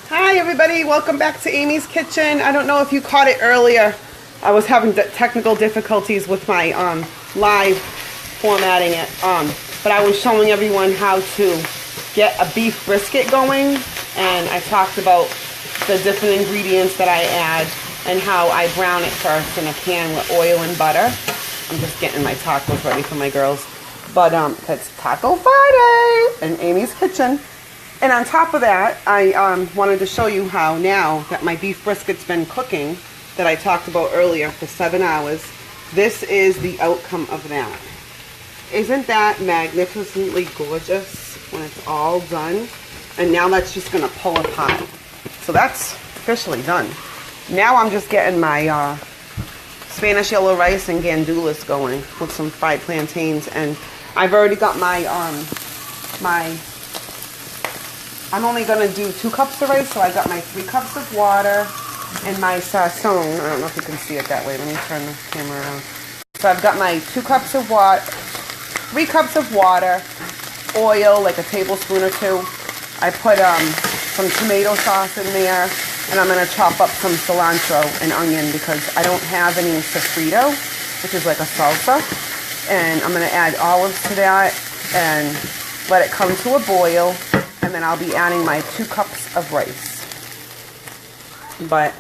Hi everybody, welcome back to Amy's Kitchen. I don't know if you caught it earlier. I was having technical difficulties with my live formatting it. But I was showing everyone how to get a beef brisket going, and I talked about the different ingredients that I add and how I brown it first in a pan with oil and butter. I'm just getting my tacos ready for my girls. But it's Taco Friday in Amy's Kitchen. And on top of that, I wanted to show you how now that my beef brisket's been cooking, that I talked about earlier, for 7 hours, this is the outcome of that. Isn't that magnificently gorgeous when it's all done? And now that's just going to pull apart. So that's officially done. Now I'm just getting my Spanish yellow rice and gandules going with some fried plantains. And I've already got my I'm only going to do 2 cups of rice, so I got my 3 cups of water and my sazon. I don't know if you can see it that way. Let me turn the camera around. So I've got my 2 cups of water, 3 cups of water, oil, like a tablespoon or 2. I put some tomato sauce in there, and I'm going to chop up some cilantro and onion because I don't have any sofrito, which is like a salsa. And I'm going to add olives to that and let it come to a boil. And then I'll be adding my 2 cups of rice. But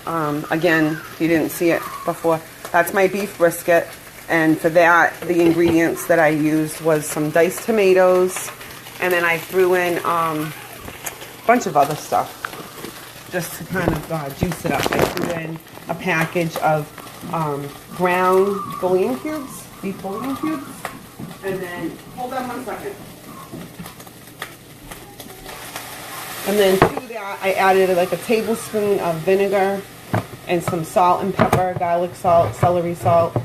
again, if you didn't see it before, that's my beef brisket. And for that, the ingredients that I used was some diced tomatoes. And then I threw in a bunch of other stuff just to kind of juice it up. I threw in a package of ground bouillon cubes, beef bouillon cubes. And then, hold on 1 second. And then to that, I added like a tablespoon of vinegar and some salt and pepper, garlic salt, celery salt.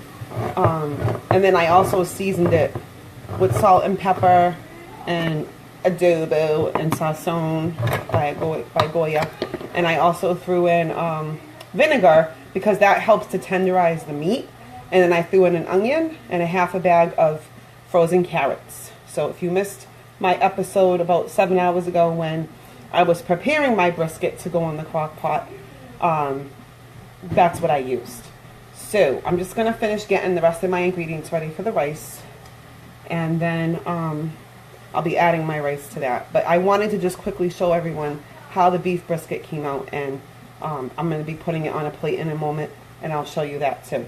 And then I also seasoned it with salt and pepper and adobo and sazon by Goya. And I also threw in vinegar because that helps to tenderize the meat. And then I threw in an onion and a half a bag of frozen carrots. So if you missed my episode about 7 hours ago when I was preparing my brisket to go in the crock pot, that's what I used. So I'm just going to finish getting the rest of my ingredients ready for the rice, and then I'll be adding my rice to that. But I wanted to just quickly show everyone how the beef brisket came out, and I'm going to be putting it on a plate in a moment, and I'll show you that too.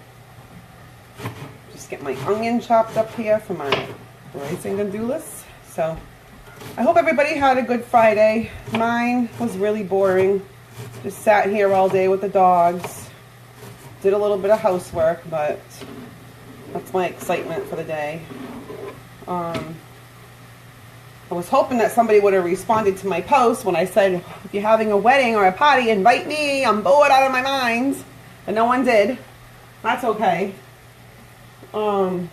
Just get my onion chopped up here for my rice and gandules. So I hope everybody had a good Friday. Mine was really boring. Just sat here all day with the dogs. Did a little bit of housework, but that's my excitement for the day. I was hoping that somebody would have responded to my post when I said, if you're having a wedding or a party, invite me. I'm bored out of my mind. But no one did. That's okay. So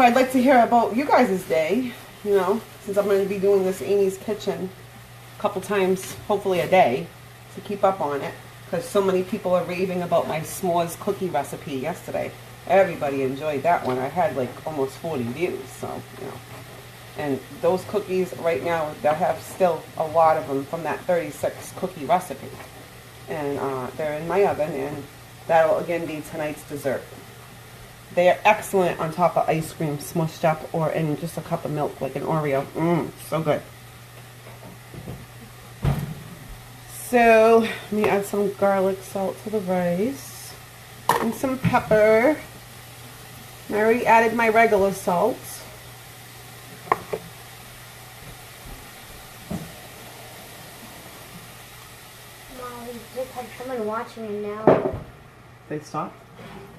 I'd like to hear about you guys' day, you know, since I'm going to be doing this Amy's Kitchen a couple times, hopefully a day, to keep up on it. Because so many people are raving about my s'mores cookie recipe yesterday. Everybody enjoyed that one. I had like almost 40 views, so, you know. And those cookies right now, I have still a lot of them from that 36 cookie recipe. And they're in my oven, and that'll again be tonight's dessert. They are excellent on top of ice cream, smushed up, or in just a cup of milk, like an Oreo. So good. So, let me add some garlic salt to the rice. And some pepper. I already added my regular salt. Molly just had someone watching and now They stopped?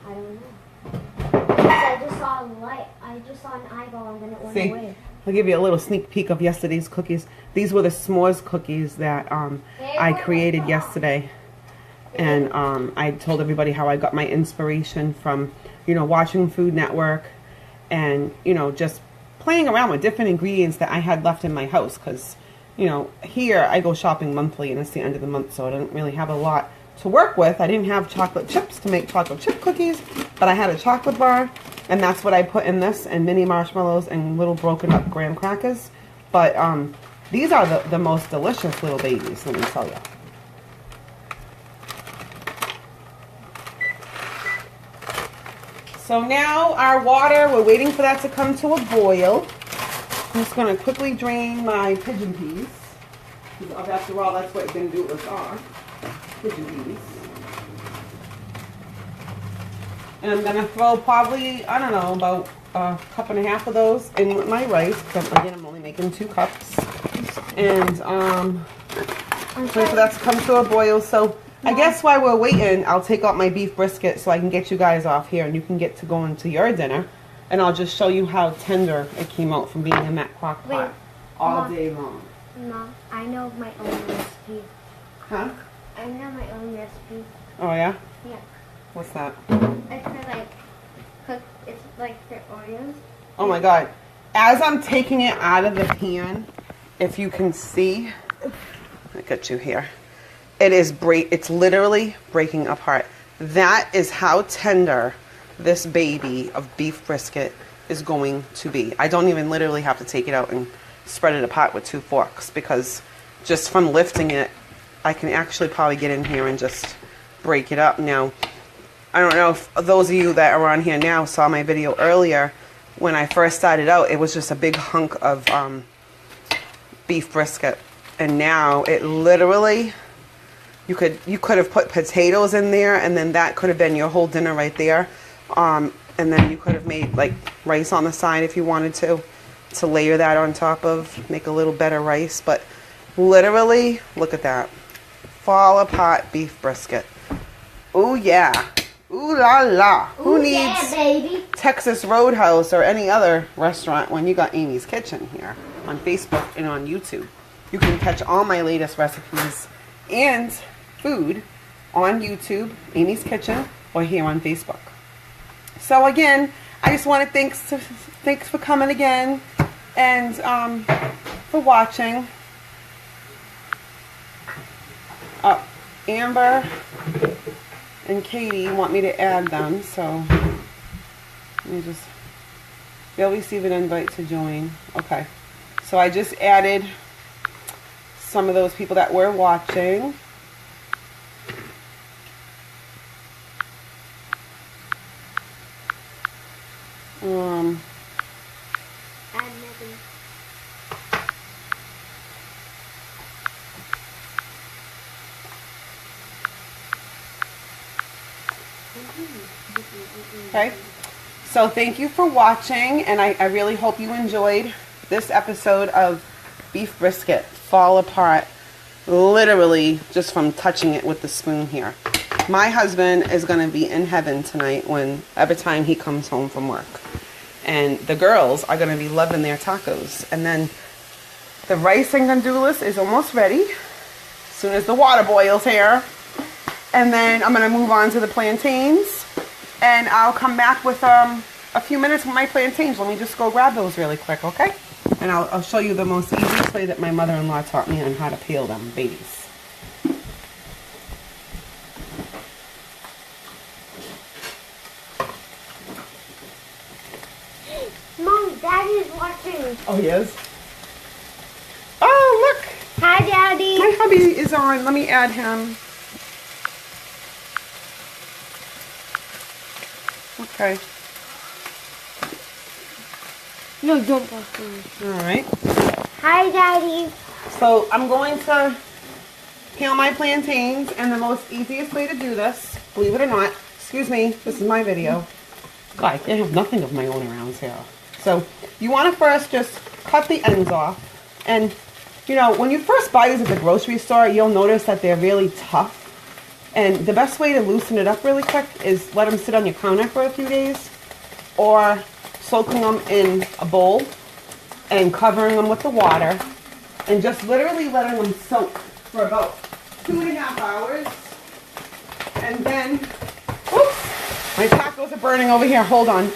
I don't know. I just saw a light. I just saw an eyeball and then it went away. I'll give you a little sneak peek of yesterday's cookies. These were the s'mores cookies that I created yesterday. And I told everybody how I got my inspiration from, you know, watching Food Network and, you know, just playing around with different ingredients that I had left in my house. Because, you know, here I go shopping monthly and it's the end of the month, so I don't really have a lot to work with. I didn't have chocolate chips to make chocolate chip cookies, but I had a chocolate bar, and that's what I put in this, and mini marshmallows and little broken up graham crackers. But These are the most delicious little babies, let me tell you. So now our water, we're waiting for that to come to a boil. I'm just going to quickly drain my pigeon peas. After all, that's what you're going to do with our pigeon peas. And I'm going to throw probably, I don't know, about a cup and a half of those in with my rice. Because again, I'm only making 2 cups. And wait for that to come to a boil. So I guess while we're waiting, I'll take out my beef brisket so I can get you guys off here and you can get to going to your dinner. And I'll just show you how tender it came out from being in that crock pot all day long. No, I know my own recipe. Huh? I know my own recipe. Oh yeah? Yeah. What's that? It's for like cook. It's like for Oreos. Oh my god! As I'm taking it out of the pan, if you can see, look at you here. It's literally breaking apart. That is how tender this baby of beef brisket is going to be. I don't even literally have to take it out and spread it apart with 2 forks because just from lifting it, I can actually probably get in here and just break it up. Now, I don't know if those of you that are on here now saw my video earlier. When I first started out, it was just a big hunk of beef brisket. And now it literally, you could have put potatoes in there and then that could have been your whole dinner right there. And then you could have made like rice on the side if you wanted to layer that on top of, make a little better rice. But literally, look at that. Fall apart beef brisket. Ooh yeah. Ooh la la. Who Ooh, needs yeah, baby. Texas Roadhouse or any other restaurant when you got Amy's Kitchen here on Facebook and on YouTube? You can catch all my latest recipes and food on YouTube, Amy's Kitchen, or here on Facebook. So again, I just want to thanks for coming again and for watching. Amber and Katie want me to add them, so let me just, they'll receive an invite to join. Okay, so I just added some of those people that were watching. Okay, so thank you for watching, and I really hope you enjoyed this episode of beef brisket fall apart literally just from touching it with the spoon here. My husband is going to be in heaven tonight every time he comes home from work, and the girls are going to be loving their tacos. And then the rice and gandules is almost ready as soon as the water boils here. And then I'm going to move on to the plantains. And I'll come back with a few minutes with my plantains. Let me just go grab those really quick, okay? And I'll show you the most easiest way that my mother-in-law taught me on how to peel them babies. Mom, Daddy's watching. Oh, he is? Oh, look! Hi, Daddy. My hubby is on. Let me add him. Okay. No, don't talk to me. All right. Hi, Daddy. So I'm going to peel my plantains, and the most easiest way to do this, believe it or not, excuse me, this is my video. God, I can't have nothing of my own around here. So you want to first just cut the ends off. And, you know, when you first buy these at the grocery store, you'll notice that they're really tough. And the best way to loosen it up really quick is let them sit on your counter for a few days, or soaking them in a bowl and covering them with the water and just literally letting them soak for about 2.5 hours. And then, oops, my tacos are burning over here. Hold on.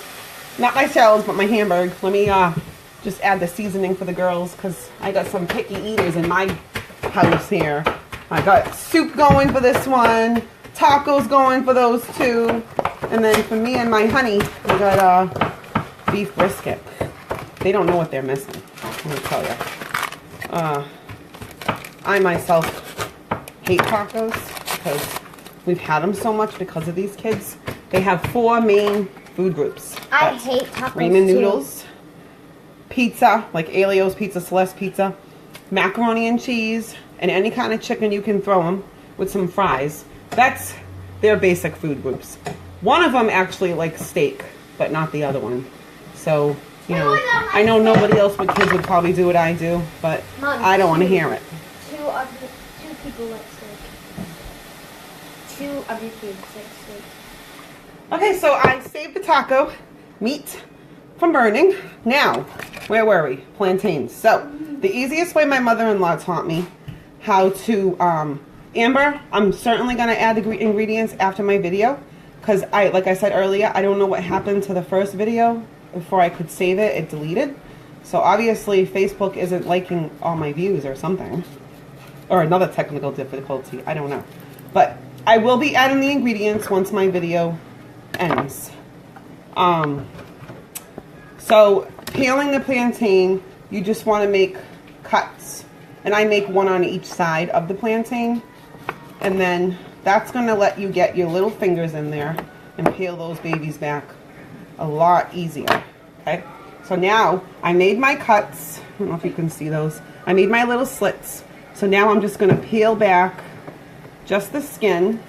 Not my salads, but my hamburger. Let me just add the seasoning for the girls because I got some picky eaters in my house here. I got soup going for this one, tacos going for those two, and then for me and my honey, we got beef brisket. They don't know what they're missing, let me tell you. I myself hate tacos because we've had them so much because of these kids. They have 4 main food groups. I hate tacos ramen too. noodles, pizza, like Elio's Pizza, Celeste Pizza, macaroni and cheese, and any kind of chicken you can throw them with some fries. That's their basic food groups. One of them actually likes steak, but not the other one. So, you know, I know nobody else with kids would probably do what I do, but Mom, I don't want to hear it. Two people like steak. 2 of your kids like steak. Okay, so I saved the taco meat from burning. Now, where were we? Plantains. So, the easiest way my mother-in-law taught me how to, Amber, I'm certainly going to add the ingredients after my video, because like I said earlier, I don't know what happened to the first video. Before I could save it, it deleted. So obviously Facebook isn't liking all my views or something. Or another technical difficulty, I don't know. But I will be adding the ingredients once my video ends. So peeling the plantain, you just want to make cuts. And I make 1 on each side of the plantain. And then that's going to let you get your little fingers in there and peel those babies back a lot easier. Okay, so now I made my cuts. I don't know if you can see those. I made my little slits. So now I'm just going to peel back just the skin.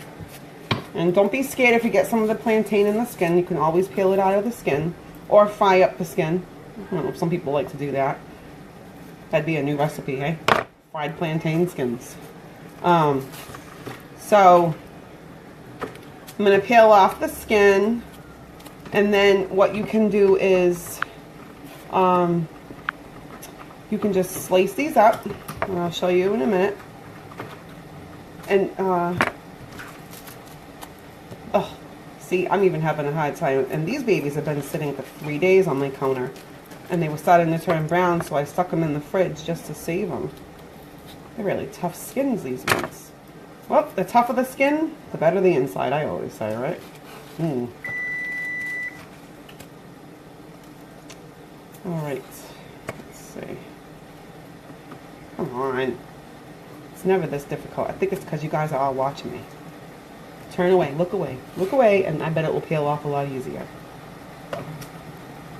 And don't be scared if you get some of the plantain in the skin. You can always peel it out of the skin or fry up the skin. I don't know if some people like to do that. That'd be a new recipe, hey? Fried plantain skins. So I'm going to peel off the skin. And then what you can do is you can just slice these up, and I'll show you in a minute. And oh, see, I'm even having a hard time. And these babies have been sitting for 3 days on my counter, and they were starting to turn brown, so I stuck them in the fridge just to save them. They're really tough skins, these ones. Well, the tougher the skin, the better the inside, I always say, right? Alright, let's see. Come on. It's never this difficult. I think it's because you guys are all watching me. Turn away, look away, and I bet it will peel off a lot easier.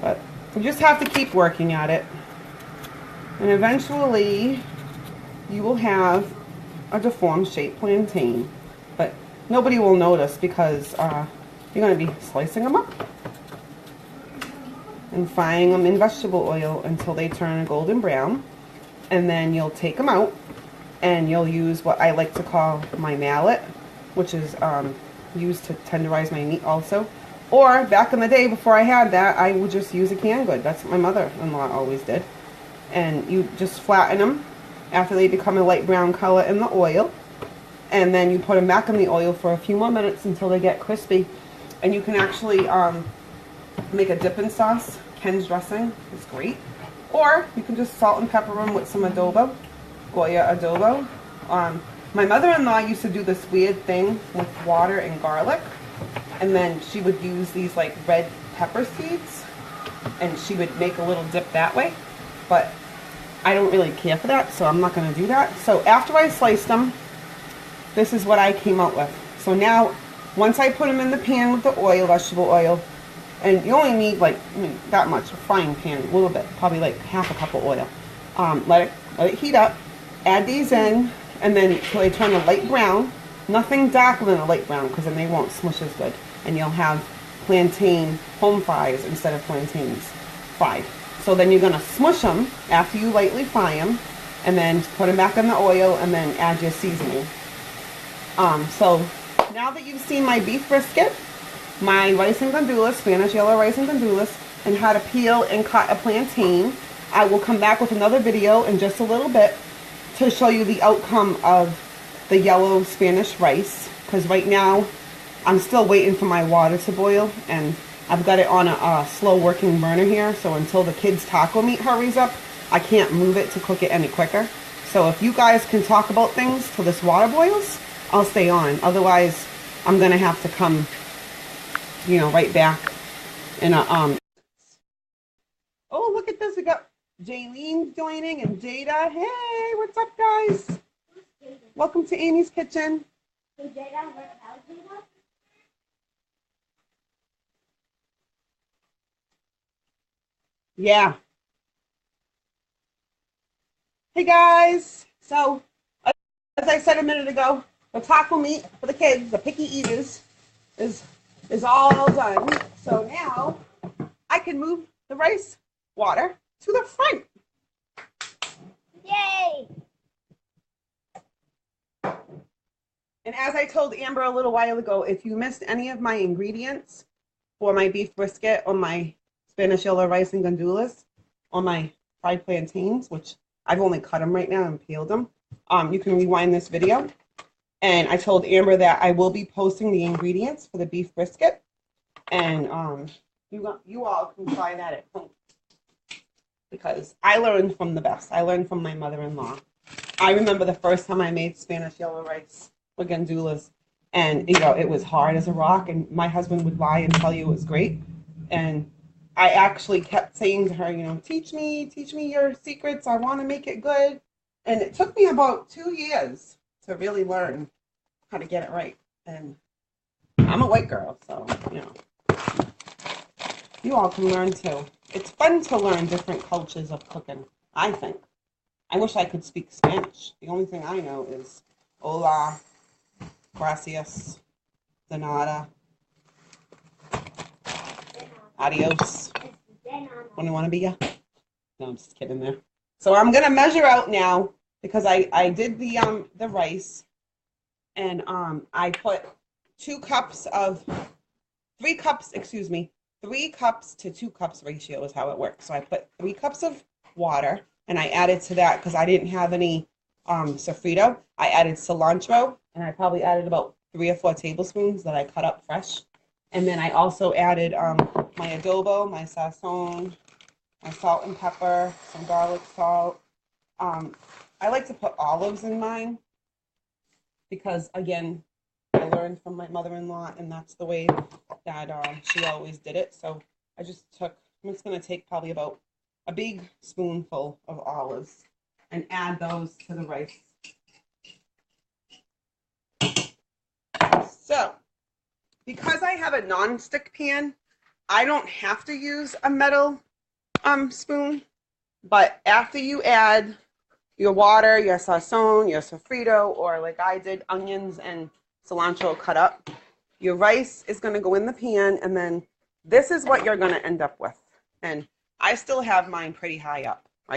But you just have to keep working at it. And eventually, you will have a deformed shaped plantain. But nobody will notice because you're going to be slicing them up and frying them in vegetable oil until they turn a golden brown. And then you'll take them out and you'll use what I like to call my mallet, which is used to tenderize my meat also. Or back in the day before I had that, I would just use a canned good. That's what my mother-in-law always did. And you just flatten them after they become a light brown color in the oil. And then you put them back in the oil for a few more minutes until they get crispy. And you can actually make a dipping sauce. Ken's dressing is great. Or you can just salt and pepper them with some adobo, Goya adobo. My mother-in-law used to do this weird thing with water and garlic. And then she would use these like red pepper seeds. And she would make a little dip that way. But I don't really care for that, so I'm not going to do that. So after I sliced them, this is what I came out with. So now, once I put them in the pan with the oil, vegetable oil, and you only need like that much, a frying pan, a little bit, probably like half a cup of oil. Let it heat up, add these in, and then until they turn a light brown. Nothing darker than a light brown, because then they won't smush as good. And you'll have plantain home fries instead of plantains fried. So then you're going to smush them after you lightly fry them, and then put them back in the oil, and then add your seasoning. So now that you've seen my beef brisket, my rice and gandules, Spanish yellow rice and gandules, and how to peel and cut a plantain, I will come back with another video in just a little bit to show you the outcome of the yellow Spanish rice, because right now I'm still waiting for my water to boil, and I've got it on a slow working burner here, so until the kids' taco meat hurries up, I can't move it to cook it any quicker. So if you guys can talk about things till this water boils, I'll stay on. Otherwise, I'm going to have to come, you know, right back in a, oh, look at this. We got Jaylene's joining and Jada. Hey, what's up, guys? Welcome to Amy's Kitchen. Hey, Jada, what about Jada? Yeah. Hey, guys. So, as I said a minute ago, the taco meat for the kids, the picky eaters, is all done. So now I can move the rice water to the front. Yay! And as I told Amber a little while ago, if you missed any of my ingredients for my beef brisket or my Spanish yellow rice and gandules or my fried plantains, which I've only cut them right now and peeled them, you can rewind this video. And I told Amber that I will be posting the ingredients for the beef brisket. And you all can try that at home. Because I learned from the best. I learned from my mother-in-law. I remember the first time I made Spanish yellow rice with gandules, and it was hard as a rock, and my husband would lie and tell you it was great. And I actually kept saying to her, teach me your secrets. I want to make it good. And it took me about 2 years to really learn how to get it right. And I'm a white girl, so, you all can learn too. It's fun to learn different cultures of cooking, I think. I wish I could speak Spanish. The only thing I know is hola, gracias, de nada, adios. When I want to be ya? No, I'm just kidding there. So I'm gonna measure out now because I did the rice, and I put 3 cups to 2 cups ratio is how it works. So I put 3 cups of water, and I added to that because I didn't have any sofrito. I added cilantro, and I probably added about 3 or 4 tablespoons that I cut up fresh. And then I also added my adobo, my sazon, my salt and pepper, some garlic salt. I like to put olives in mine because, again, I learned from my mother-in-law, and that's the way that she always did it. So I'm just going to take probably about a big spoonful of olives and add those to the rice. So because I have a non-stick pan, I don't have to use a metal spoon. But after you add your water, your sazon, your sofrito, or like I did, onions and cilantro cut up, your rice is going to go in the pan, and then this is what you're going to end up with. And I still have mine pretty high up.